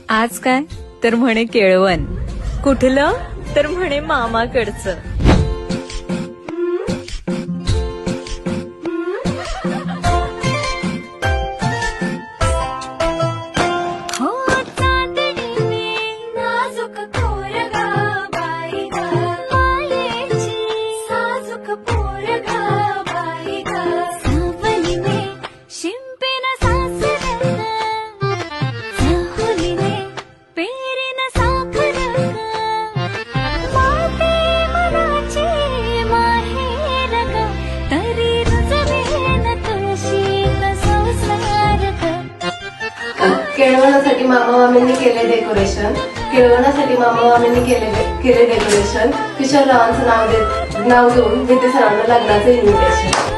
आज काय तर म्हणे केळवण, कुठलं तर म्हणे मामाकडचं. केळवणासाठी मामा मामींनी केले डेकोरेशन. किशोर रावांचं नाव घेऊन विद्या सरांना लग्नाचं इन्व्हिटेशन.